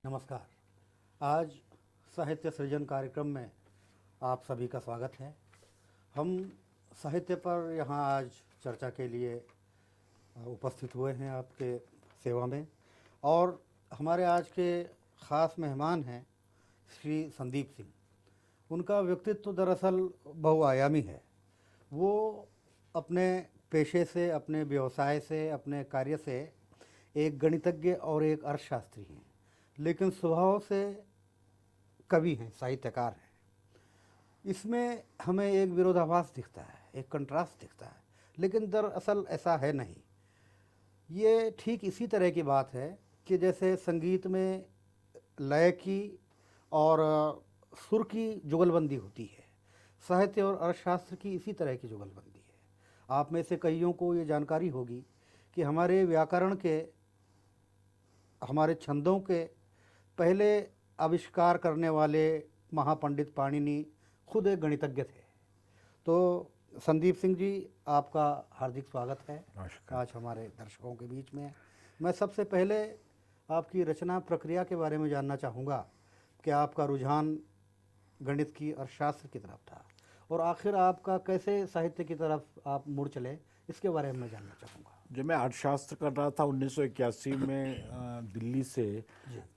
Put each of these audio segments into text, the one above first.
नमस्कार। आज साहित्य सृजन कार्यक्रम में आप सभी का स्वागत है। हम साहित्य पर यहाँ आज चर्चा के लिए उपस्थित हुए हैं आपके सेवा में, और हमारे आज के ख़ास मेहमान हैं श्री संदीप सिंह। उनका व्यक्तित्व दरअसल बहुआयामी है। वो अपने पेशे से, अपने व्यवसाय से, अपने कार्य से एक गणितज्ञ और एक अर्थशास्त्री हैं, लेकिन स्वभाव से कवि हैं, साहित्यकार हैं। इसमें हमें एक विरोधाभास दिखता है, एक कंट्रास्ट दिखता है, लेकिन दरअसल ऐसा है नहीं। ये ठीक इसी तरह की बात है कि जैसे संगीत में लय की और सुर की जुगलबंदी होती है, साहित्य और अर्थशास्त्र की इसी तरह की जुगलबंदी है। आप में से कईयों को ये जानकारी होगी कि हमारे व्याकरण के, हमारे छंदों के पहले आविष्कार करने वाले महापंडित पाणिनि खुद एक गणितज्ञ थे। तो संदीप सिंह जी, आपका हार्दिक स्वागत है आज हमारे दर्शकों के बीच में। मैं सबसे पहले आपकी रचना प्रक्रिया के बारे में जानना चाहूँगा कि आपका रुझान गणित की अर्थशास्त्र की तरफ था, और आखिर आपका कैसे साहित्य की तरफ आप मुड़ चले, इसके बारे में मैं जानना चाहूँगा। जब मैं अर्थशास्त्र कर रहा था 1981 में दिल्ली से,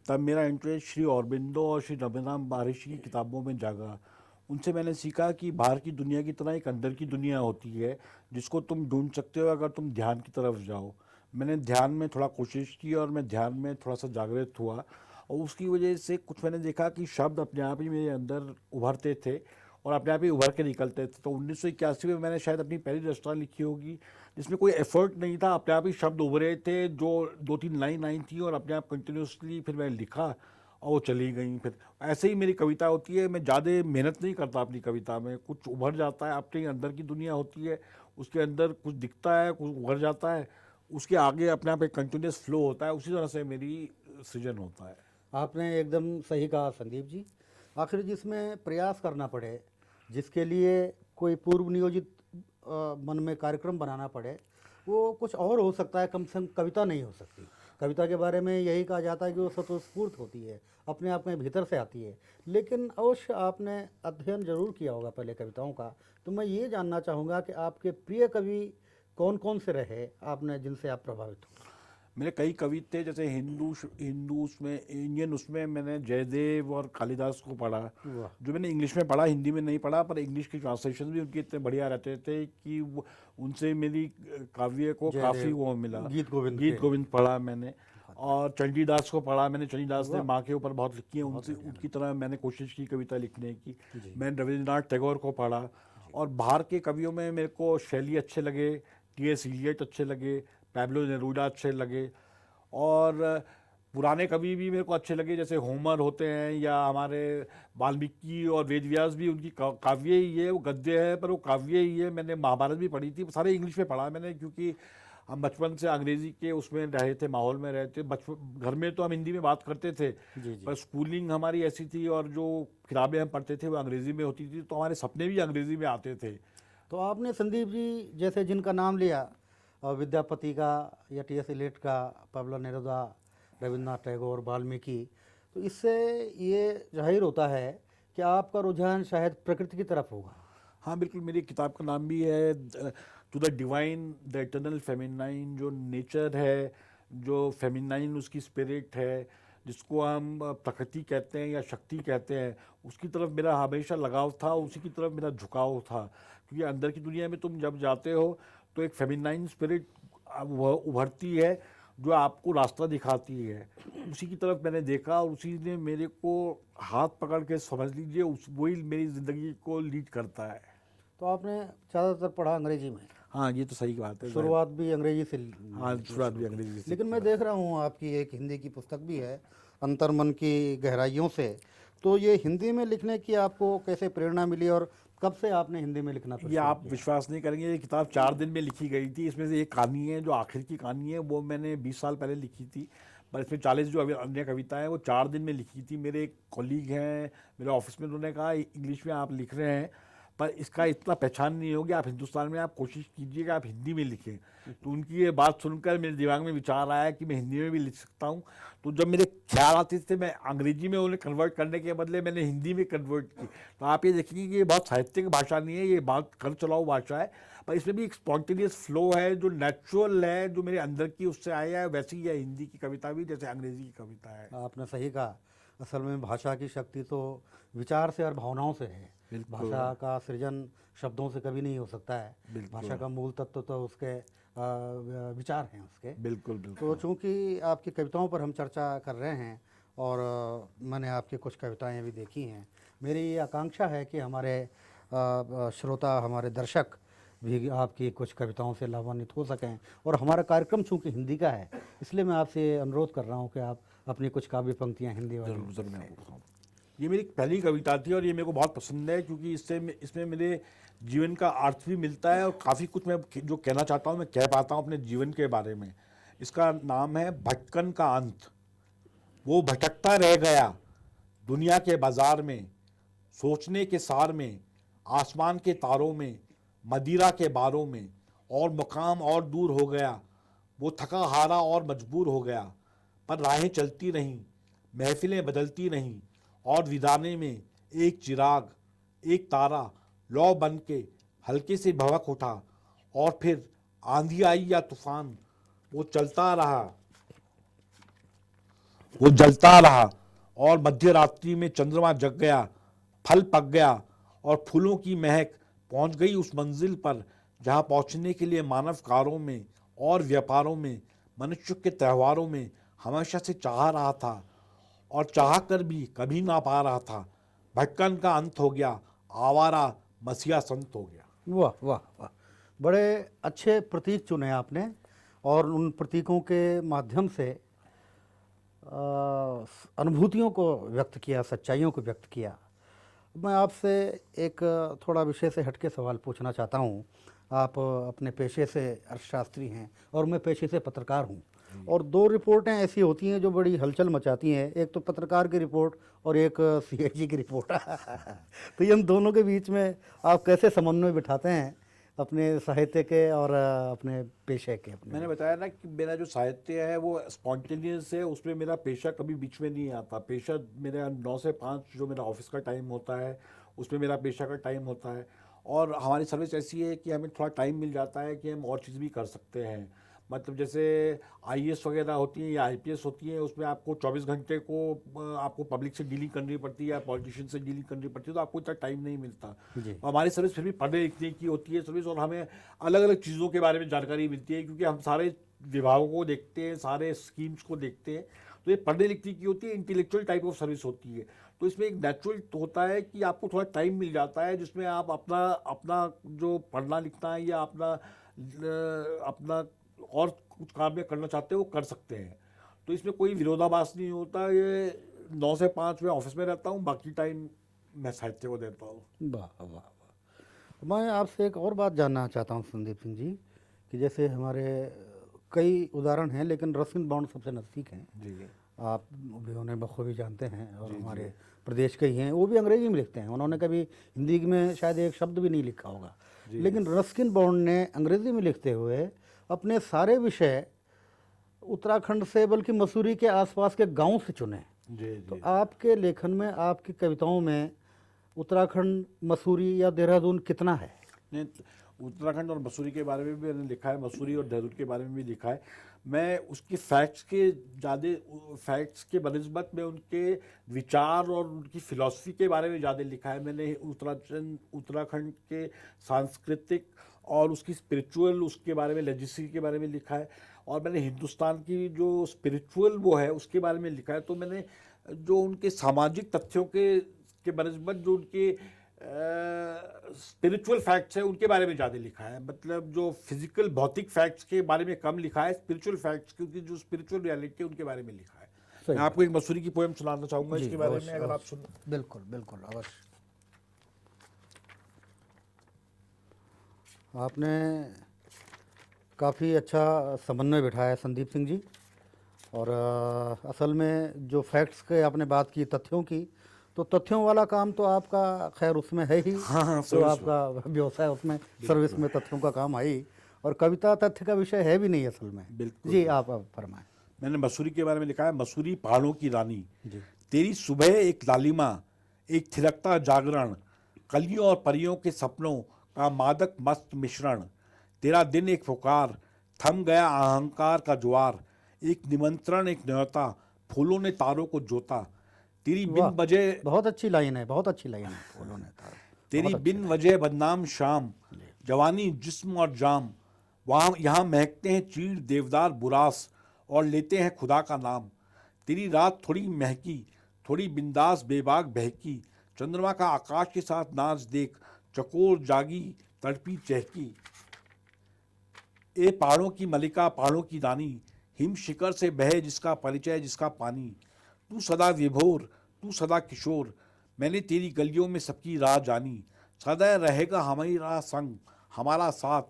तब मेरा इंटरेस्ट श्री अरबिंदो और श्री रविन्द्रनाथ महर्षि की किताबों में जागा। उनसे मैंने सीखा कि बाहर की दुनिया की तरह एक अंदर की दुनिया होती है जिसको तुम ढूंढ सकते हो अगर तुम ध्यान की तरफ जाओ। मैंने ध्यान में थोड़ा कोशिश की और मैं ध्यान में थोड़ा सा जागृत हुआ, और उसकी वजह से कुछ मैंने देखा कि शब्द अपने आप ही मेरे अंदर उभरते थे और अपने आप ही उभर के निकलते थे। तो 1981 में मैंने शायद अपनी पहली रचना लिखी होगी जिसमें कोई एफर्ट नहीं था, अपने आप ही शब्द उभरे थे, जो 2-3 लाइन आई थी और अपने आप कंटिन्यूसली फिर मैंने लिखा और वो चली गई। फिर ऐसे ही मेरी कविता होती है, मैं ज़्यादा मेहनत नहीं करता अपनी कविता में, कुछ उभर जाता है, अपने अंदर की दुनिया होती है, उसके अंदर कुछ दिखता है, कुछ उभर जाता है, उसके आगे अपने आप एक कंटिन्यूस फ्लो होता है। उसी तरह से मेरी सृजन होता है। आपने एकदम सही कहा संदीप जी। आखिर जिसमें प्रयास करना पड़े, जिसके लिए कोई पूर्व नियोजित मन में कार्यक्रम बनाना पड़े, वो कुछ और हो सकता है, कम से कम कविता नहीं हो सकती। कविता के बारे में यही कहा जाता है कि वो स्वतःस्फूर्त होती है, अपने आप में भीतर से आती है। लेकिन अवश्य आपने अध्ययन जरूर किया होगा पहले कविताओं का। तो मैं ये जानना चाहूँगा कि आपके प्रिय कवि कौन कौन से रहे, आपने जिनसे आप प्रभावित हो। मेरे कई कवि थे, जैसे हिंदू उसमें, इंडियन उसमें मैंने जयदेव और कालिदास को पढ़ा, वाह। जो मैंने इंग्लिश में पढ़ा, हिंदी में नहीं पढ़ा, पर इंग्लिश की ट्रांसलेशन भी उनके इतने बढ़िया रहते थे कि उनसे मेरी काव्य को काफ़ी जयदेव, वो मिला। गीत गीत के। गोविंद पढ़ा मैंने, बहुत और चंडीदास को पढ़ा मैंने। चंडीदास ने वाह, माँ के ऊपर बहुत लिखी है, बहुत उनसे बढ़िया। उनकी तरह मैंने कोशिश की कविता लिखने की। जी मैंने रविन्द्रनाथ टैगोर को पढ़ा, और बाहर के कवियों में मेरे को शैली अच्छे लगे, टी.एस. इलियट अच्छे लगे, पैब्लो नेरूदा अच्छे लगे, और पुराने कवि भी मेरे को अच्छे लगे, जैसे होमर होते हैं, या हमारे वाल्मीकि और वेद व्यास भी, उनकी काव्य ही है, वो गद्य है पर वो काव्य ही है। मैंने महाभारत भी पढ़ी थी, सारे इंग्लिश में पढ़ा मैंने, क्योंकि हम बचपन से अंग्रेजी के उसमें रहे थे, माहौल में रहे थे। बचपन घर में तो हम हिंदी में बात करते थे, जी जी। पर स्कूलिंग हमारी ऐसी थी और जो किताबें हम पढ़ते थे वो अंग्रेजी में होती थी, तो हमारे सपने भी अंग्रेजी में आते थे। तो आपने संदीप जी जैसे जिनका नाम लिया, विद्यापति का या टी.एस. इलियट का, पैब्लो नेरुदा, रविन्द्रनाथ टैगोर, वाल्मीकि, तो इससे ये जाहिर होता है कि आपका रुझान शायद प्रकृति की तरफ होगा। हाँ बिल्कुल, मेरी किताब का नाम भी है to the divine the eternal feminine. जो नेचर है, जो फेमिनाइन उसकी स्पिरिट है, जिसको हम प्रकृति कहते हैं या शक्ति कहते हैं, उसकी तरफ मेरा हमेशा लगाव था, उसी की तरफ मेरा झुकाव था। क्योंकि अंदर की दुनिया में तुम जब जाते हो तो एक फेमिनाइन स्पिरिट उभरती है जो आपको रास्ता दिखाती है। उसी की तरफ मैंने देखा और उसी ने मेरे को हाथ पकड़ के, समझ लीजिए, उस वही मेरी ज़िंदगी को लीड करता है। तो आपने ज़्यादातर पढ़ा अंग्रेजी में, हाँ, ये तो सही बात है। शुरुआत भी अंग्रेजी से हाँ, शुरुआत भी शुरू की। अंग्रेजी से लेकिन की मैं बात। देख रहा हूँ आपकी एक हिंदी की पुस्तक भी है, अंतर्मन की गहराइयों से। तो ये हिंदी में लिखने की आपको कैसे प्रेरणा मिली, और कब से आपने हिंदी में लिखना ये शुरू आप किया। विश्वास नहीं करेंगे, ये किताब 4 दिन में लिखी गई थी। इसमें से एक कहानी है जो आखिर की कहानी है, वो मैंने 20 साल पहले लिखी थी, पर इसमें 40 जो अन्य कविताएं हैं वो 4 दिन में लिखी थी। मेरे एक कॉलीग हैं मेरे ऑफिस में, उन्होंने कहा इंग्लिश में आप लिख रहे हैं पर इसका इतना पहचान नहीं होगी। आप हिंदुस्तान में आप कोशिश कीजिएगा आप हिंदी में लिखें। तो उनकी ये बात सुनकर मेरे दिमाग में विचार आया कि मैं हिंदी में भी लिख सकता हूँ। तो जब मेरे ख्याल आते थे मैं अंग्रेजी में उन्हें कन्वर्ट करने के बदले मैंने हिंदी में कन्वर्ट की। तो आप ये देखेंगे कि ये बहुत साहित्यिक भाषा नहीं है, ये बहुत कर चलाऊ भाषा है, पर इसमें भी एक स्पॉन्टेनियस फ्लो है जो नेचुरल है, जो मेरे अंदर की उससे आया है। वैसे ही है हिंदी की कविता भी, जैसे अंग्रेजी की कविता है। आपने सही कहा। असल में भाषा की शक्ति तो विचार से और भावनाओं से है। बिल्कुल। भाषा का सृजन शब्दों से कभी नहीं हो सकता है। बिल्कुल। भाषा का मूल तत्व तो उसके विचार हैं उसके। बिल्कुल तो बिल्कुल। चूंकि आपकी कविताओं पर हम चर्चा कर रहे हैं और मैंने आपकी कुछ कविताएं भी देखी हैं, मेरी ये आकांक्षा है कि हमारे श्रोता, हमारे दर्शक भी आपकी कुछ कविताओं से लाभान्वित हो सकें। और हमारा कार्यक्रम चूंकि हिंदी का है, इसलिए मैं आपसे अनुरोध कर रहा हूं कि आप अपनी कुछ काव्य पंक्तियां हिंदी वाली। जरूर जरूर मैं आपको बताऊं। ये मेरी पहली कविता थी और ये मेरे को बहुत पसंद है, क्योंकि इसमें मेरे जीवन का अर्थ भी मिलता है और काफ़ी कुछ मैं जो कहना चाहता हूँ मैं कह पाता हूँ अपने जीवन के बारे में। इसका नाम है भटकन का अंत। वो भटकता रह गया दुनिया के बाजार में, सोचने के सार में, आसमान के तारों में, मदिरा के बारों में, और मुकाम और दूर हो गया। वो थका हारा और मजबूर हो गया, पर राहें चलती रहीं, महफिलें बदलती रहीं, और विदाने में एक चिराग, एक तारा लौ बन के हल्के से भड़क उठा, और फिर आंधी आई या तूफान, वो चलता रहा, वो जलता रहा, और मध्य रात्रि में चंद्रमा जग गया, फल पक गया, और फूलों की महक पहुंच गई उस मंजिल पर जहां पहुंचने के लिए मानव कारों में और व्यापारों में, मनुष्य के त्योहारों में हमेशा से चाह रहा था और चाह कर भी कभी ना पा रहा था। भटकन का अंत हो गया, आवारा मसीहा संत हो गया। वाह वाह वाह, बड़े अच्छे प्रतीक चुने आपने और उन प्रतीकों के माध्यम से अनुभूतियों को व्यक्त किया, सच्चाइयों को व्यक्त किया। मैं आपसे एक थोड़ा विषय से हटके सवाल पूछना चाहता हूँ। आप अपने पेशे से अर्थशास्त्री हैं और मैं पेशे से पत्रकार हूँ, और दो रिपोर्टें ऐसी होती हैं जो बड़ी हलचल मचाती हैं, एक तो पत्रकार की रिपोर्ट और एक सीएजी की रिपोर्ट। तो इन दोनों के बीच में आप कैसे समन्वय बिठाते हैं अपने साहित्य के और अपने पेशे के? मैंने बताया ना कि मेरा जो साहित्य है वो स्पॉन्टेनियस है, उसमें मेरा पेशा कभी बीच में नहीं आता। पेशा मेरा 9 से 5 जो मेरा ऑफिस का टाइम होता है उसमें मेरा पेशा का टाइम होता है, और हमारी सर्विस ऐसी है कि हमें थोड़ा टाइम मिल जाता है कि हम और चीज़ भी कर सकते हैं। मतलब जैसे आईएएस वगैरह होती हैं या आईपीएस होती हैं, उसमें आपको 24 घंटे को आपको पब्लिक से डीलिंग करनी पड़ती है या पॉलिटिशियन से डीलिंग करनी पड़ती है, तो आपको इतना टाइम नहीं मिलता। जी। हमारी सर्विस फिर भी पढ़ने लिखने की होती है सर्विस, और हमें अलग अलग चीज़ों के बारे में जानकारी मिलती है, क्योंकि हम सारे विभागों को देखते हैं, सारे स्कीम्स को देखते हैं। तो ये पढ़ने लिखने की होती है, इंटेलेक्चुअल टाइप ऑफ सर्विस होती है। तो इसमें एक नेचुरल होता है कि आपको थोड़ा टाइम मिल जाता है जिसमें आप अपना अपना जो पढ़ना लिखना है या अपना और कुछ काम में करना चाहते हो वो कर सकते हैं। तो इसमें कोई विरोधाभास नहीं होता। ये 9 से 5 में ऑफिस में रहता हूँ, बाकी टाइम मैं साहित्य को देता हूँ। वाह वाह वाह। मैं आपसे एक और बात जानना चाहता हूँ संदीप सिंह जी, कि जैसे हमारे कई उदाहरण हैं लेकिन रस्किन बॉन्ड सबसे नज़दीक हैं। जी आप भी उन्हें बखूबी जानते हैं और हमारे प्रदेश के ही हैं। वो भी अंग्रेजी में लिखते हैं, उन्होंने कभी हिंदी में शायद एक शब्द भी नहीं लिखा होगा, लेकिन रस्किन बॉन्ड ने अंग्रेजी में लिखते हुए अपने सारे विषय उत्तराखंड से बल्कि मसूरी के आसपास के गांव से चुने। जी। तो आपके लेखन में, आपकी कविताओं में उत्तराखंड, मसूरी या देहरादून कितना है? नहीं, उत्तराखंड और मसूरी के बारे में भी मैंने लिखा है, मसूरी और देहरादून के बारे में भी लिखा है। मैं उसकी फैक्ट्स के बनस्बत में उनके विचार और उनकी फ़िलॉसफी के बारे में ज़्यादा लिखा है। मैंने उत्तराखंड के सांस्कृतिक और उसकी स्पिरिचुअल उसके बारे में, लेजेसी के बारे में लिखा है, और मैंने हिंदुस्तान की जो स्पिरिचुअल वो है उसके बारे में लिखा है। तो मैंने जो उनके सामाजिक तथ्यों के बनस्बत जो उनके स्पिरिचुअल फैक्ट्स है उनके बारे में ज़्यादा लिखा है। मतलब जो फिजिकल भौतिक फैक्ट्स के बारे में कम लिखा है, स्पिरिचुअल फैक्ट्स क्योंकि जो स्पिरिचुअल रियलिटी है उनके बारे में लिखा है। सही मैं आपको एक मसूरी की पोएम सुनाना चाहूँगा जी, इसके बारे में, अवश्य, अगर आप अवश्य। सुन। बिल्कुल बिल्कुल, अवश्य। आपने काफ़ी अच्छा समन्वय बिठाया है संदीप सिंह जी, और असल में जो फैक्ट्स के आपने बात की, तथ्यों की, तो तथ्यों वाला काम तो आपका खैर उसमें है ही। हाँ, हाँ, तो सर्विस आपका व्यवसाय उसमें सर्विस में तथ्यों का काम है ही, और कविता तथ्य का विषय है भी नहीं असल में। बिल्कुल, जी, आप अब फरमाएं। मैंने मसूरी के बारे में लिखा है, मसूरी पहाड़ों की रानी, जी। तेरी सुबह एक लालिमा, एक थिरकता जागरण, कलियों और परियों के सपनों का मादक मस्त मिश्रण, तेरा दिन एक पुकार, थम गया अहंकार का ज्वार, एक निमंत्रण एक न्योता, फूलों ने तारों को जोता, तेरी बिन वाह, वजह बहुत अच्छी लाइन है, बहुत अच्छी लाइन है, फूलों ने तारा, तेरी बहुत अच्छी बिन लाइन। वजह बदनाम शाम, जवानी जिस्म और जाम, वहाँ यहाँ महकते हैं चीड़ देवदार बुरास और लेते हैं खुदा का नाम, तेरी रात थोड़ी महकी, थोड़ी बिंदास बेबाक बहकी, चंद्रमा का आकाश के साथ नाच देख, चकोर जागी तड़पी चहकी, ए पहाड़ों की मलिका पहाड़ों की रानी, हिम शिखर से बहे जिसका परिचय जिसका पानी, तू सदा विभोर तू सदा किशोर, मैंने तेरी गलियों में सबकी राह जानी, सदा रहेगा हमारा संग हमारा साथ,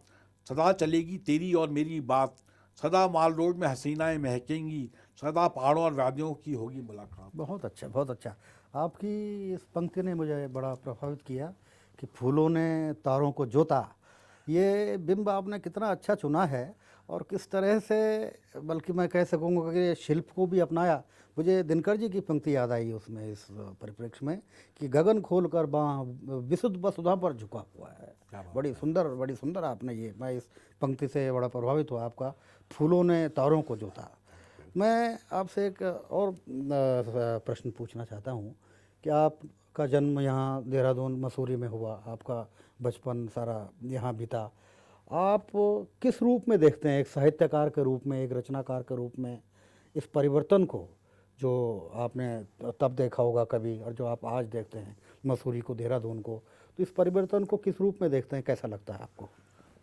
सदा चलेगी तेरी और मेरी बात, सदा माल रोड में हसीनाएं महकेंगी, सदा पहाड़ों और वादियों की होगी मुलाकात। बहुत अच्छा, बहुत अच्छा। आपकी इस पंक्ति ने मुझे बड़ा प्रभावित किया कि फूलों ने तारों को जोता। ये बिंब आपने कितना अच्छा चुना है, और किस तरह से, बल्कि मैं कह सकूँगा कि शिल्प को भी अपनाया। मुझे दिनकर जी की पंक्ति याद आई उसमें, इस परिप्रेक्ष्य में, कि गगन खोल कर बाँ विशुद्ध वसुधा पर झुका हुआ है। क्या बात बड़ी सुंदर आपने ये, मैं इस पंक्ति से बड़ा प्रभावित हुआ आपका, फूलों ने तारों को जोता। मैं आपसे एक और प्रश्न पूछना चाहता हूँ कि आपका जन्म यहाँ देहरादून मसूरी में हुआ, आपका बचपन सारा यहाँ बीता। आप किस रूप में देखते हैं, एक साहित्यकार के रूप में, एक रचनाकार के रूप में, इस परिवर्तन को जो आपने तब देखा होगा कभी, और जो आप आज देखते हैं मसूरी को, देहरादून को, तो इस परिवर्तन को किस रूप में देखते हैं, कैसा लगता है आपको?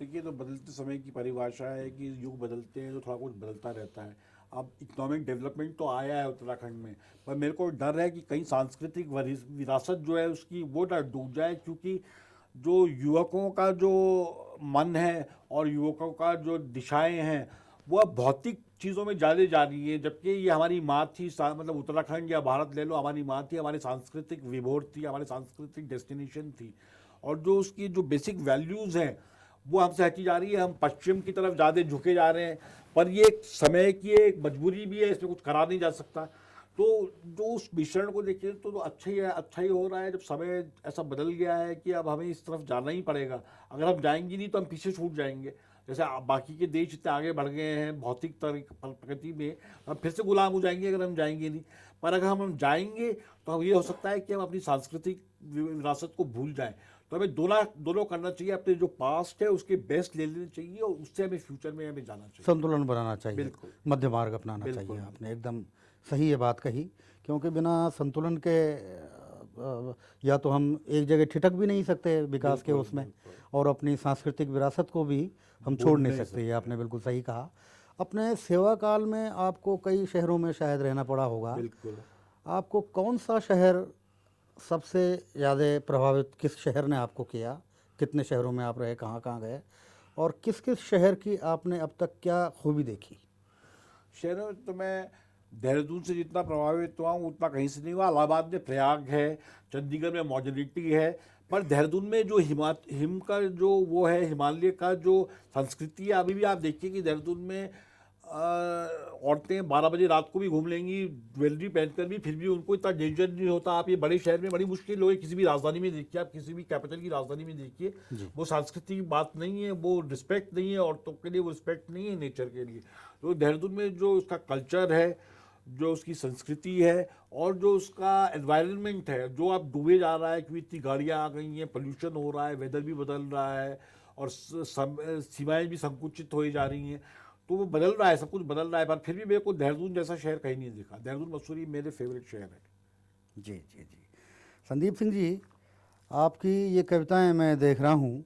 देखिए, तो बदलते समय की परिभाषा है कि युग बदलते हैं तो थोड़ा कुछ बदलता रहता है। अब इकोनॉमिक डेवलपमेंट तो आया है उत्तराखंड में, पर मेरे को डर है कि कहीं सांस्कृतिक विरासत जो है उसकी वो डर डूब जाए, क्योंकि जो युवकों का जो मन है और युवकों का जो दिशाएं हैं वो अब भौतिक चीज़ों में ज़्यादा जा रही है, जबकि ये हमारी माँ थी, मतलब उत्तराखंड या भारत ले लो, हमारी माँ थी, हमारी सांस्कृतिक विभोर थी, हमारी सांस्कृतिक डेस्टिनेशन थी, और जो उसकी जो बेसिक वैल्यूज़ हैं वो हमसे हटी जा रही है। हम पश्चिम की तरफ ज़्यादा झुके जा रहे हैं, पर ये एक समय की एक मजबूरी भी है, इसमें कुछ करा नहीं जा सकता। तो जो उस मिश्रण को देखिए तो अच्छा ही है, अच्छा ही हो रहा है, जब समय ऐसा बदल गया है कि अब हमें इस तरफ जाना ही पड़ेगा। अगर हम जाएंगे नहीं तो हम पीछे छूट जाएंगे। जैसे बाकी के देश इतने आगे बढ़ गए हैं भौतिक प्रगति में, हम फिर से गुलाम हो जाएंगे अगर हम जाएंगे नहीं। पर अगर हम जाएंगे तो हम ये हो सकता है कि हम अपनी सांस्कृतिक विरासत को भूल जाएं। तो हमें दोनों दोनों करना चाहिए, अपने जो पास्ट है उसके बेस्ट ले लेने चाहिए और उससे हमें फ्यूचर में हमें जाना चाहिए, संतुलन बनाना चाहिए, बिल्कुल, मध्य मार्ग अपनाना बिल्कुल, चाहिए। आपने एकदम सही ये बात कही, क्योंकि बिना संतुलन के या तो हम एक जगह ठिठक भी नहीं सकते विकास के बिल्कुल, उसमें, बिल्कुल। और अपनी सांस्कृतिक विरासत को भी हम भूल छोड़ नहीं नहीं सकते। ये सकते। आपने बिल्कुल सही कहा। अपने सेवा काल में आपको कई शहरों में शायद रहना पड़ा होगा। बिल्कुल। आपको कौन सा शहर सबसे ज़्यादा प्रभावित, किस शहर ने आपको किया? कितने शहरों में आप रहे, कहाँ कहाँ गए, और किस किस शहर की आपने अब तक क्या खूबी देखी? शहरों में तो मैं देहरादून से जितना प्रभावित हुआ हूँ उतना कहीं से नहीं हुआ। इलाहाबाद में प्रयाग है, चंडीगढ़ में मॉडर्निटी है, पर देहरादून में जो हिम का जो वो है, हिमालय का जो संस्कृति है, अभी भी आप देखिए कि देहरादून में औरतें 12 बजे रात को भी घूम लेंगी ज्वेलरी पहनकर भी, फिर भी उनको इतना डेंजर नहीं होता। आप ये बड़े शहर में बड़ी मुश्किल होगी, किसी भी राजधानी में देखिए, आप किसी भी कैपिटल की राजधानी में देखिए, वो संस्कृति की बात नहीं है, वो रिस्पेक्ट नहीं है औरतों के लिए, वो रिस्पेक्ट नहीं है नेचर के लिए। तो देहरादून में जो उसका कल्चर है, जो उसकी संस्कृति है और जो उसका एनवायरनमेंट है, जो अब डूबे जा रहा है क्योंकि इतनी गाड़ियाँ आ गई हैं, पोल्यूशन हो रहा है, वेदर भी बदल रहा है और सीमाएँ भी संकुचित हो जा रही हैं, तो वो बदल रहा है, सब कुछ बदल रहा है। पर फिर भी मेरे को देहरादून जैसा शहर कहीं नहीं दिखा। देहरादून मसूरी मेरे फेवरेट शहर है। जी जी जी। संदीप सिंह जी, आपकी ये कविताएं मैं देख रहा हूँ।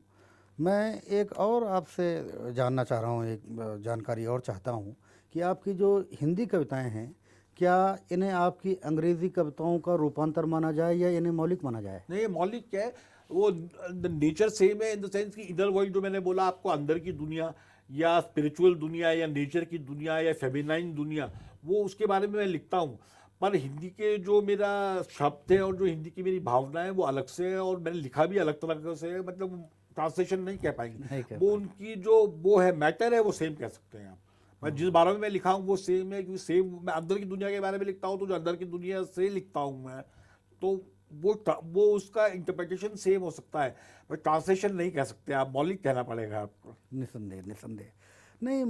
मैं एक और आपसे जानना चाह रहा हूँ, एक जानकारी और चाहता हूँ कि आपकी जो हिंदी कविताएं हैं, क्या इन्हें आपकी अंग्रेज़ी कविताओं का रूपांतर माना जाए या इन्हें मौलिक माना जाए? नहीं, ये मौलिक क्या है, वो नेचर सेम है इन द सेंस कि इनर वर्ल्ड जो मैंने बोला आपको, अंदर की दुनिया या स्पिरिचुअल दुनिया या नेचर की दुनिया या फेमिनाइन दुनिया, वो उसके बारे में मैं लिखता हूँ। पर हिंदी के जो मेरा शब्द है और जो हिंदी की मेरी भावना है वो अलग से है, और मैंने लिखा भी अलग तरह से है, मतलब ट्रांसलेशन नहीं कह पाएंगे। नहीं कह वो पाएंगे। उनकी जो वो है मैटर है वो सेम कह सकते हैं आप। मैं जिस बारे में मैं लिखा हूँ वो सेम है, क्योंकि सेम मैं अंदर की दुनिया के बारे में लिखता हूँ, तो जो अंदर की दुनिया से लिखता हूँ मैं, तो वो उसका इंटरप्रिटेशन सेम हो सकता है, पर ट्रांसलेशन नहीं कह सकते आप, मौलिक कहना पड़ेगा आपको। निसंदेह निसंदेह। नहीं,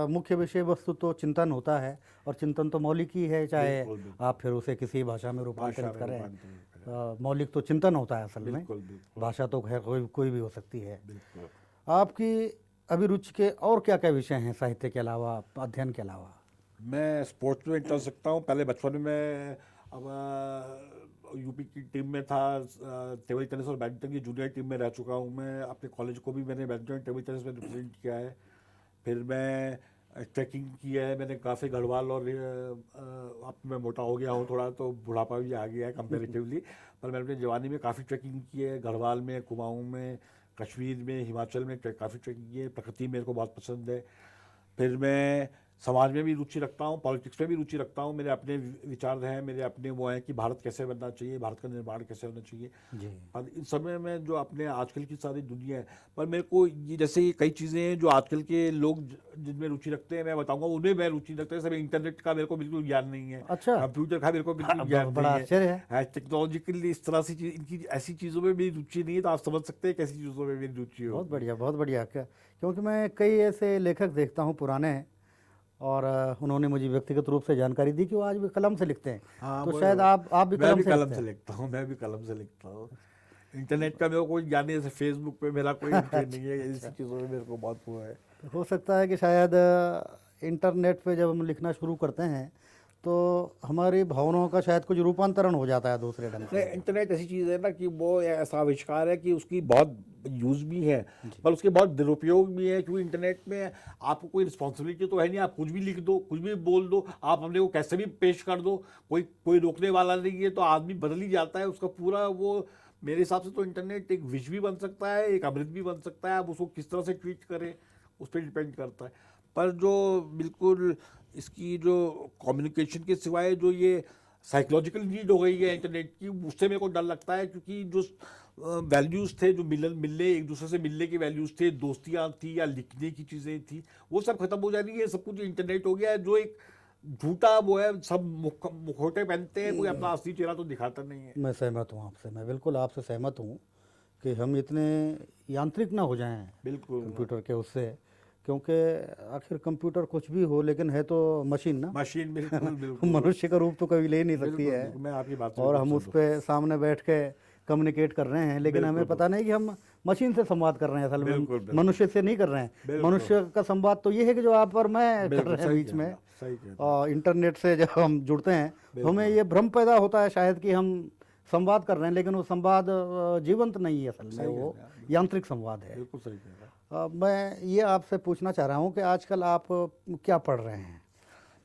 मुख्य विषय वस्तु तो चिंतन होता है, और चिंतन तो मौलिक ही है, चाहे बिल्कुल बिल्कुल। आप फिर उसे किसी भाषा में भाषा रूपांतरित में करें। रूपांतरित करें। मौलिक तो चिंतन होता है असल में। बिल्कुल बिल्कुल भाषा तो खैर कोई भी हो सकती है। बिल्कुल। आपकी अभिरुचि के और क्या क्या विषय हैं साहित्य के अलावा, अध्ययन के अलावा? मैं स्पोर्ट्स में इंटरेस्ट रखता हूँ। पहले बचपन में मैं अब यूपी की टीम में था, टेबल टेनिस और बैडमिंटन की जूनियर टीम में रह चुका हूँ। मैं अपने कॉलेज को भी मैंने बैडमिंटन टेबल टेनिस में रिप्रेजेंट किया है। फिर मैं ट्रैकिंग किया है मैंने काफ़ी, गढ़वाल, और अब मैं मोटा हो गया हूँ थोड़ा, तो बुढ़ापा भी आ गया है कंपेरेटिवली, पर मैंने अपनी जवानी में काफ़ी ट्रैकिंग की है, गढ़वाल में, कुमाऊँ में, कश्मीर में, हिमाचल में काफ़ी ट्रैकिंग की है। प्रकृति मेरे को बहुत पसंद है। फिर मैं समाज में भी रुचि रखता हूँ, पॉलिटिक्स में भी रुचि रखता हूँ। मेरे अपने विचार हैं, मेरे अपने वो हैं कि भारत कैसे बनना चाहिए, भारत का निर्माण कैसे होना चाहिए। जी। पर इन समय में जो अपने आजकल की सारी दुनिया है, पर मेरे को ये जैसे ये कई चीज़ें हैं जो आजकल के लोग जिनमें रुचि रखते हैं, मैं बताऊंगा उनमें मैं रुचि रखता हूँ। सब इंटरनेट का मेरे को बिल्कुल ज्ञान नहीं है, अच्छा। कंप्यूटर का मेरे को बिल्कुल ज्ञान बड़ा नहीं आश्चर्य है, टेक्नोलॉजिकली इस तरह से चीज, इनकी ऐसी चीज़ों में मेरी रुचि नहीं है, तो आप समझ सकते हैं कैसी चीज़ों में मेरी रुचि बहुत होगी। बढ़िया, बहुत बढ़िया। क्योंकि मैं कई ऐसे लेखक देखता हूँ पुराने, और उन्होंने मुझे व्यक्तिगत रूप से जानकारी दी कि वो आज भी कलम से लिखते हैं। हाँ तो वो शायद आप भी मैं कलम भी से कलम लिखते से हैं। लिखता हूँ, मैं भी कलम से लिखता हूँ। इंटरनेट का मेरे को कोई ज्ञान नहीं है, जैसे फेसबुक पे मेरा कोई इंटरेस्ट नहीं है, अच्छा ऐसी अच्छा। चीज़ों में मेरे को बहुत वो है। तो हो सकता है कि शायद इंटरनेट पे जब हम लिखना शुरू करते हैं तो हमारी भावनाओं का शायद कुछ रूपांतरण हो जाता है दूसरे ढंग नहीं, से। इंटरनेट ऐसी चीज़ है ना कि वो ऐसा आविष्कार है कि उसकी बहुत यूज़ भी है, जी। पर उसके बहुत दुरुपयोग भी है, क्योंकि इंटरनेट में आपको कोई रिस्पॉन्सिबिलिटी तो है नहीं, आप कुछ भी लिख दो, कुछ भी बोल दो, आप अपने को कैसे भी पेश कर दो, कोई कोई रोकने वाला नहीं है, तो आदमी बदल ही जाता है उसका पूरा वो। मेरे हिसाब से तो इंटरनेट एक विष भी बन सकता है, एक अमृत भी बन सकता है, आप उसको किस तरह से ट्रीट करें उस पर डिपेंड करता है। पर जो बिल्कुल इसकी जो कम्युनिकेशन के सिवाय जो ये साइकोलॉजिकल नीड हो गई है इंटरनेट की, उससे मेरे को डर लगता है, क्योंकि जो वैल्यूज़ थे, जो मिलने एक दूसरे से मिलने की वैल्यूज़ थे, दोस्तियाँ थी या लिखने की चीज़ें थी, वो सब खत्म हो जा रही है। सब कुछ इंटरनेट हो गया है, जो एक झूठा वो है, सब मुखौटे पहनते हैं, कोई अपना असली चेहरा तो दिखाता नहीं है। मैं सहमत हूँ आपसे, मैं बिल्कुल आपसे सहमत हूँ कि हम इतने यांत्रिक ना हो जाएं बिल्कुल। कंप्यूटर के उससे, क्योंकि आखिर कंप्यूटर कुछ भी हो लेकिन है तो मशीन ना। मशीन, बिल्कुल बिल्कुल मनुष्य का रूप तो कभी ले नहीं सकती बिल्कुल है। बिल्कुल, मैं आपकी बात से और बिल्कुल हम उस सहमत पे सामने बैठ के कम्युनिकेट कर रहे हैं, लेकिन हमें बिल्कुल पता नहीं कि हम मशीन से संवाद कर रहे हैं, असल में बिल्कुल बिल्कुल मनुष्य से नहीं कर रहे हैं। बिल्कुल मनुष्य का संवाद तो ये है कि जो आप और मैं कर बिल्कुल रहे हैं सही बीच कह में। रहे हैं, सही कह रहे हैं। और इंटरनेट से जब हम जुड़ते हैं तो हमें बिल्कुल ये भ्रम पैदा होता है शायद कि हम संवाद कर रहे हैं, लेकिन वो संवाद जीवंत नहीं है, असल में सही कह वो रहे हैं आप, यांत्रिक संवाद है। बिल्कुल सही कह रहे हैं। मैं ये आपसे पूछना चाह रहा हूँ कि आजकल आप क्या पढ़ रहे हैं?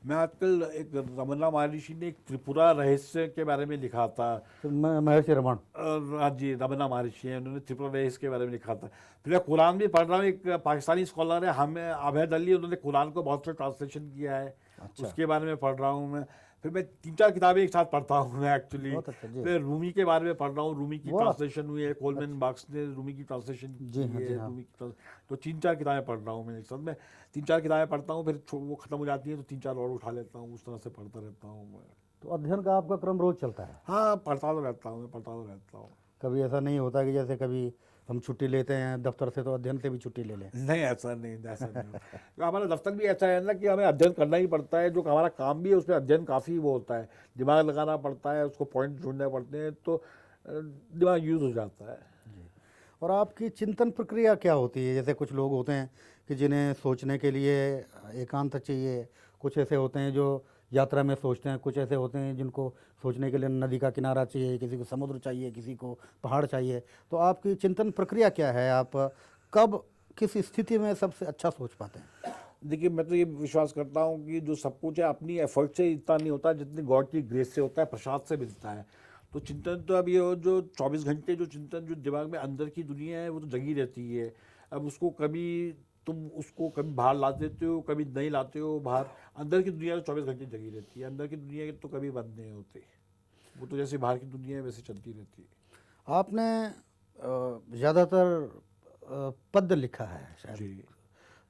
मैं आजकल एक रमन्ना महर्षि ने एक त्रिपुरा रहस्य के बारे में लिखा था। तो मैं महर्षि रमन। हाँ जी, रमन्ना महर्षि हैं, उन्होंने त्रिपुरा रहस्य के बारे में लिखा था। फिर मैं कुरान भी पढ़ रहा हूँ, एक पाकिस्तानी स्कॉलर है हमें अभय अली, उन्होंने कुरान को बहुत से ट्रांसलेशन किया है, अच्छा। उसके बारे में पढ़ रहा हूँ मैं। फिर मैं 3-4 किताबें एक साथ पढ़ता हूँ मैं एक्चुअली। बहुत अच्छा जी। फिर रूमी के बारे में पढ़ रहा हूँ, रूमी की वाह। ट्रांसलेशन हुई है, कोलमैन बाक्स ने रूमी की ट्रांसलेशन जी की हाँ, जी है, हाँ। रूमी की तो 3-4 किताबें पढ़ रहा हूँ मैं एक साथ में। 3-4 किताबें पढ़ता हूँ, फिर वो खत्म हो जाती है तो 3-4 और उठा लेता हूँ, उस तरह से पढ़ता रहता हूँ मैं। तो अध्ययन का आपका क्रम रोज चलता है? हाँ, पढ़ता तो रहता हूँ, मैं पढ़ता तो रहता हूँ। कभी ऐसा नहीं होता कि जैसे कभी हम छुट्टी लेते हैं दफ्तर से तो अध्ययन से भी छुट्टी ले लें? नहीं, ऐसा नहीं, ऐसा नहीं होता। तो हमारा दफ्तर भी ऐसा है ना कि हमें अध्ययन करना ही पड़ता है, जो हमारा काम भी है उसमें अध्ययन काफ़ी वो होता है, दिमाग लगाना पड़ता है, उसको पॉइंट ढूंढने पड़ते हैं, तो दिमाग यूज़ हो जाता है। जी। और आपकी चिंतन प्रक्रिया क्या होती है? जैसे कुछ लोग होते हैं कि जिन्हें सोचने के लिए एकांत चाहिए, कुछ ऐसे होते हैं जो यात्रा में सोचते हैं, कुछ ऐसे होते हैं जिनको सोचने के लिए नदी का किनारा चाहिए, किसी को समुद्र चाहिए, किसी को पहाड़ चाहिए। तो आपकी चिंतन प्रक्रिया क्या है? आप कब किस स्थिति में सबसे अच्छा सोच पाते हैं? देखिए, मैं तो ये विश्वास करता हूँ कि जो सब कुछ है अपनी एफर्ट से इतना नहीं होता जितनी गॉड की ग्रेस से होता है, प्रसाद से मिलता है। तो चिंतन तो अब ये हो, जो 24 घंटे जो चिंतन जो दिमाग में अंदर की दुनिया है वो तो जगी रहती है। अब उसको कभी तुम उसको कभी बाहर ला देते हो, कभी नहीं लाते हो बाहर। अंदर की दुनिया तो 24 घंटे जगी रहती है, अंदर की दुनिया के तो कभी बंद नहीं होते। वो तो जैसे बाहर की दुनिया है वैसे चलती रहती है। आपने ज़्यादातर पद्य लिखा है शायद, जी।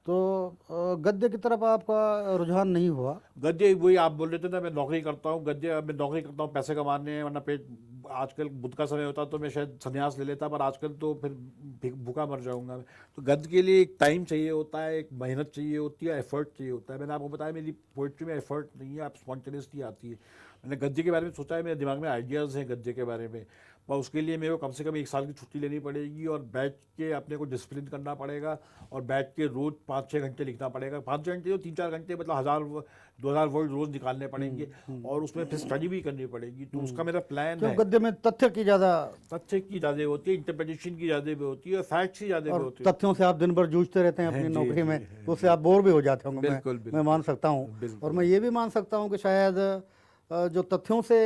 तो गद्य की तरफ आपका रुझान नहीं हुआ? गद्य वही आप बोल रहे थे ना, मैं नौकरी करता हूँ, गद्य मैं नौकरी करता हूँ पैसे कमाने हैं, वरना पेट आजकल बुध का समय होता तो मैं शायद संन्यास ले लेता, पर आजकल तो फिर भूखा मर जाऊंगा मैं। तो गद्य के लिए एक टाइम चाहिए होता है, एक मेहनत चाहिए होती है, एफर्ट चाहिए होता है। मैंने आपको बताया मेरी पोइट्री में एफर्ट नहीं है, आप स्पॉन्टेनियसली आती है। मैंने गद्य के बारे में सोचा है, मेरे दिमाग में आइडियाज़ हैं गद्य के बारे में, पर उसके लिए मेरे को कम से कम 1 साल की छुट्टी लेनी पड़ेगी और बैठ के अपने को डिसिप्लिन करना पड़ेगा और बैठ के रोज़ 5-6 घंटे लिखना पड़ेगा। 5-6 घंटे तो 3-4 घंटे, मतलब 1000-2000 वर्ड रोज़ निकालने पड़ेंगे और उसमें फिर स्टडी भी करनी पड़ेगी। तो उसका मेरा प्लान क्यों है। गद्य में तथ्य की ज़्यादा, तथ्य की ज़्यादा होती है, इंटरप्रिटेशन की ज़्यादा भी होती है और फैक्ट्स की ज़्यादा भी और होती है। तथ्यों से आप दिन भर जूझते रहते हैं हैं, अपनी जी, नौकरी जी, में, हैं, तो उससे आप बोर भी हो जाते होंगे। बिल्कुल, मैं बिल्कुल, मान सकता हूँ। बिल्कुल। और मैं ये भी मान सकता हूँ कि शायद जो तथ्यों से,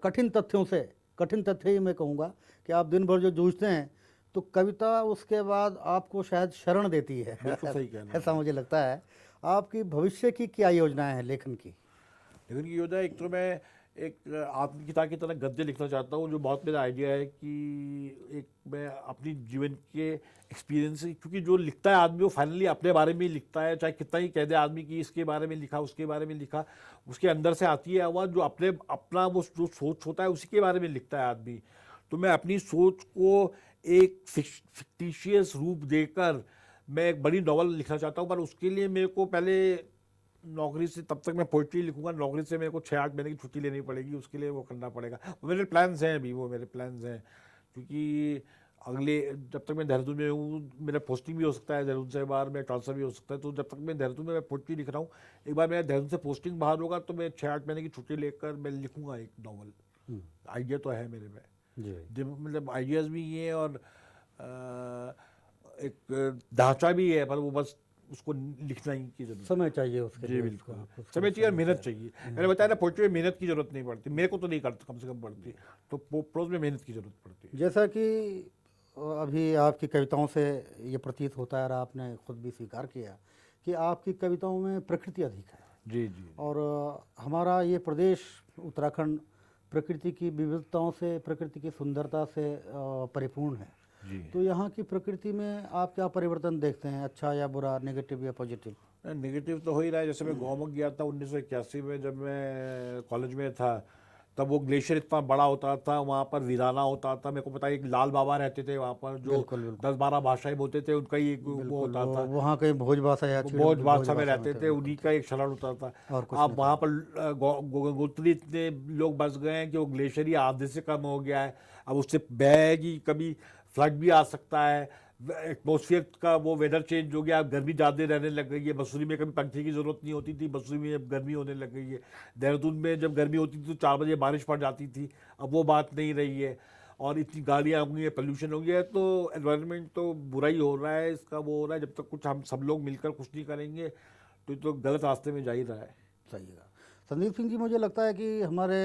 कठिन तथ्यों से, कठिन तथ्य ही मैं कहूँगा कि आप दिन भर जो जूझते हैं, तो कविता उसके बाद आपको शायद शरण देती है। बिल्कुल सही कहना है। ऐसा मुझे लगता है। आपकी भविष्य की क्या योजनाएं हैं लेखन की? लेकिन ये होता है, एक तो मैं एक आत्मकथा की तरह गद्य लिखना चाहता हूँ, जो बहुत मेरा आइडिया है कि एक मैं अपनी जीवन के एक्सपीरियंस, क्योंकि जो लिखता है आदमी वो फाइनली अपने बारे में ही लिखता है, चाहे कितना ही कह दे आदमी कि इसके बारे में लिखा, उसके बारे में लिखा, उसके अंदर से आती है आवाज़, जो अपना वो जो सोच होता है उसी के बारे में लिखता है आदमी। तो मैं अपनी सोच को एक फिक्टिशियस रूप देकर मैं एक बड़ी नॉवल लिखना चाहता हूँ, पर उसके लिए मेरे को पहले नौकरी से, तब तक मैं पोइट्री लिखूंगा, नौकरी से मेरे को 6-8 महीने की छुट्टी लेनी पड़ेगी, उसके लिए वो करना पड़ेगा। वो मेरे प्लान्स हैं अभी, वो मेरे प्लान्स हैं, क्योंकि अगले, जब तक मैं देहरादून में हूँ, मेरा पोस्टिंग भी हो सकता है देहरादून से बाहर, मेरा ट्रांसफर भी हो सकता है। तो जब तक मैं देहरादून में मैं पोइट्री लिख रहा हूँ, एक बार मेरा देहरादून से पोस्टिंग बाहर होगा तो मैं 6-8 महीने की छुट्टी लेकर मैं लिखूंगा एक नॉवल। आइडिया तो है मेरे में, जी, मतलब आइडियाज़ भी ये हैं और एक ढांचा भी है, पर वो बस उसको लिखना ही की जरूरत। समय चाहिए उसके जी लिए। बिल्कुल, उसको समय चाहिए और मेहनत चाहिए। मैंने बताया ना, पोइट्री में मेहनत की जरूरत नहीं पड़ती, मेरे को तो नहीं करता, कम से कम पड़ती, तो प्रोज में मेहनत की जरूरत पड़ती है। जैसा कि अभी आपकी कविताओं से ये प्रतीत होता है और आपने खुद भी स्वीकार किया कि आपकी कविताओं में प्रकृति अधिक है। जी जी। और हमारा ये प्रदेश उत्तराखंड प्रकृति की विविधताओं से, प्रकृति की सुंदरता से परिपूर्ण है। जी। तो यहाँ की प्रकृति में आप क्या परिवर्तन देखते हैं, अच्छा या बुरा, नेगेटिव या पॉजिटिव? नेगेटिव तो हो ही रहा है। जैसे मैं गोमुख गया था 1981 में, जब मैं कॉलेज में था, तब वो ग्लेशियर इतना बड़ा होता था, वहाँ पर वीराना होता था। मेरे को पता है, एक लाल बाबा रहते थे वहाँ पर, जो बिल्कुल बिल्कुल 10-12 भाषाएं बोलते थे, उनका ही वो बिल्कुल। होता था। वहाँ के भोज भाषा या वो भोज बहुत भाषा में भाषा रहते थे, बिल्कुल उन्हीं का एक शरण होता था। और कुछ अब नहीं वहाँ था। पर गंगोत्री इतने लोग बस गए हैं कि वो ग्लेशियर ही आधे से कम हो गया है। अब उससे बहेगी, कभी फ्लड भी आ सकता है, एटमोसफियर का वो वेदर चेंज हो गया, अब गर्मी ज़्यादा रहने लग गई है। मसूरी में कभी पंखे की ज़रूरत नहीं होती थी, मसूरी में अब गर्मी होने लग गई है। देहरादून में जब गर्मी होती थी तो 4 बजे बारिश पड़ जाती थी, अब वो बात नहीं रही है। और इतनी गाड़ियाँ हो गई है, पोल्यूशन हो गया है, तो एनवायरनमेंट तो बुरा ही हो रहा है, इसका वो हो रहा है। जब तक कुछ हम सब लोग मिलकर कुछ नहीं करेंगे तो ये तो गलत रास्ते में जा ही रहा है। सही है। संदीप सिंह जी, मुझे लगता है कि हमारे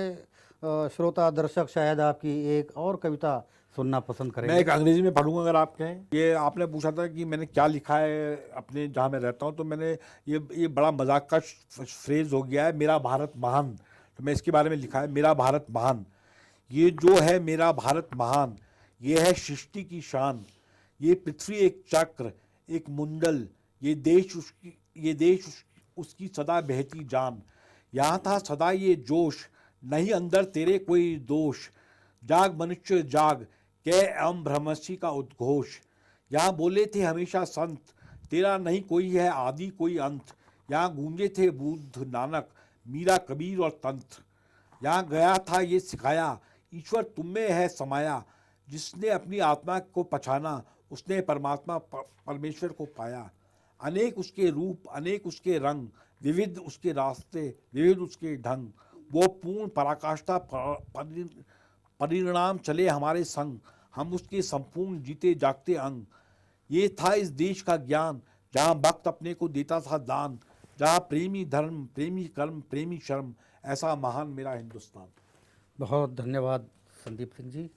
श्रोता दर्शक शायद आपकी एक और कविता सुनना पसंद मैं करेंगे। एक अंग्रेजी में पढ़ूंगा अगर आप कहें। ये आपने पूछा था कि मैंने क्या लिखा है अपने जहाँ मैं रहता हूँ, तो मैंने ये बड़ा मजाक का फ्रेज हो गया है, मेरा भारत महान। तो मैं इसके बारे में लिखा है, मेरा भारत महान। ये जो है मेरा भारत महान, ये है सृष्टि की शान। ये पृथ्वी एक चक्र, एक मुंडल, ये देश उसकी सदा बहती जान। यहाँ था सदा ये जोश, नहीं अंदर तेरे कोई दोष। जाग मनुष्य जाग, कै अम भ्रमसी का उद्घोष। यहाँ बोले थे हमेशा संत, तेरा नहीं कोई है आदि कोई अंत। यहाँ गूंजे थे बुद्ध नानक, मीरा कबीर और तंत्र। यहाँ गया था ये सिखाया, ईश्वर तुम में है समाया। जिसने अपनी आत्मा को पहचाना, उसने परमात्मा परमेश्वर को पाया। अनेक उसके रूप, अनेक उसके रंग, विविध उसके रास्ते, विविध उसके ढंग। वो पूर्ण पराकाष्ठा परिणाम चले हमारे संग, हम उसके संपूर्ण जीते जागते अंग। ये था इस देश का ज्ञान, जहाँ वक्त अपने को देता था दान। जहाँ प्रेमी धर्म, प्रेमी कर्म, प्रेमी शर्म, ऐसा महान मेरा हिंदुस्तान। बहुत धन्यवाद संदीप सिंह जी,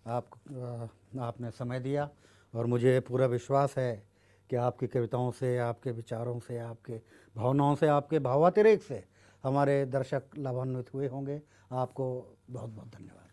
आपने समय दिया और मुझे पूरा विश्वास है कि आपकी कविताओं से, आपके विचारों से, आपके भावनाओं से, आपके भावातिरेक से हमारे दर्शक लाभान्वित हुए होंगे। आपको बहुत बहुत धन्यवाद।